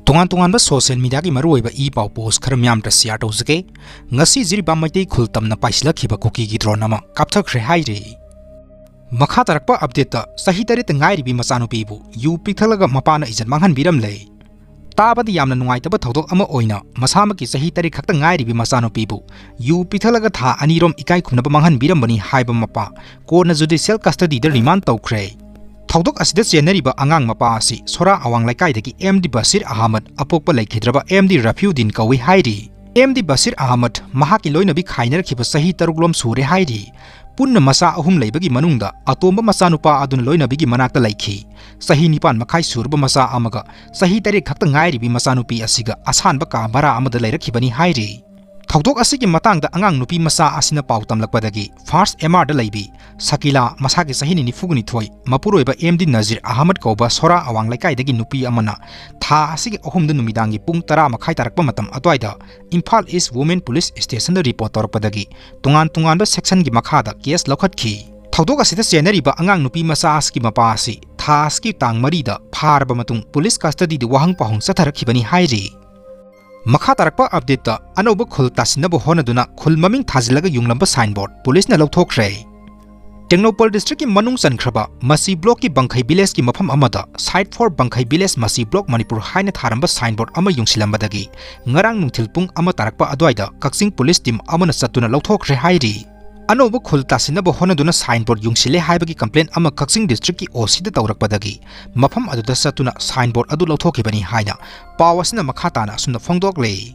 Tungan tungan ba social media ki maru ba e pau post khar myam ta share to zake ngasi Jiribam mai khul tam na paisla khiba kuki gi drone nama Kapthakhre.Chahi re makha tarakpa update ta sahi tarit ngai ri bi Machanupi bu yu pithalaga Mapana Ejat Manghanlamle tabadi yamna nungai ta ba thodok ama oina masama ki sahi tarit khakta ngai ri bi Machanupi bu yu pithalaga tha anirom ikai khumna ba manghanbiram bani haiba mapa ko na judicial custody da remand tawkhre Thaudok asida chenariba angang mapa asi sora awang laikai dagi MD Basir Ahmad apokpa laikhidraba MD Rafiuddin kawi hairi MD Basir Ahmad mahaki loinabi khainar khiba sahi taruglom sure hairi punna masa ahum leibagi manungda atomba machanupa aduna loinabi gi manakta laikhi sahi nipan makhai surba masa amaga sahi tari khakta ngairi bi machanupi asiga asanba ka bara amada leirakhibani hairi Thaudok asigi matangda angang nupi masa asina pautam lakpadagi first MR da laibi Sakila masaki sahini ni fuguni thoi mapuroiba MD Nazir Ahmad kauba sora awang laikai dagi nupi amana tha asigi ahumda numidangi pung 10 makhai tarakpa matam atwaida Imphal East Women Police Station da report torpadagi tungan ba section gi makhada case lokhatkhi Thaudok asida chenariba angang nupi masa asgi mapa asi tha asgi tang marida pharba matung police custody di wahang pahung satharakhibani hairi Makha tarakpa update ta anoba khul tasinabo honaduna khul maming thajilaga yunglamba signboard police na lawthokre Technopol district ki manung sankraba masi block ki Bangkhai village ki mafam amada site for Bangkhai village masi block Manipur haina tharamba signboard ama yungsilambadagi ngarang nungthil pung ama tarakpa adwaida Kaksing police team amana satuna lawthokre hairi Anoba khul tasinabo honaduna signboard yungsile haibagi complaint ama Kaksing district ki OC da tawrakpadagi mafam aduda satuna signboard adu lawthokibani haina pawasina makhatana sumna phongdoklei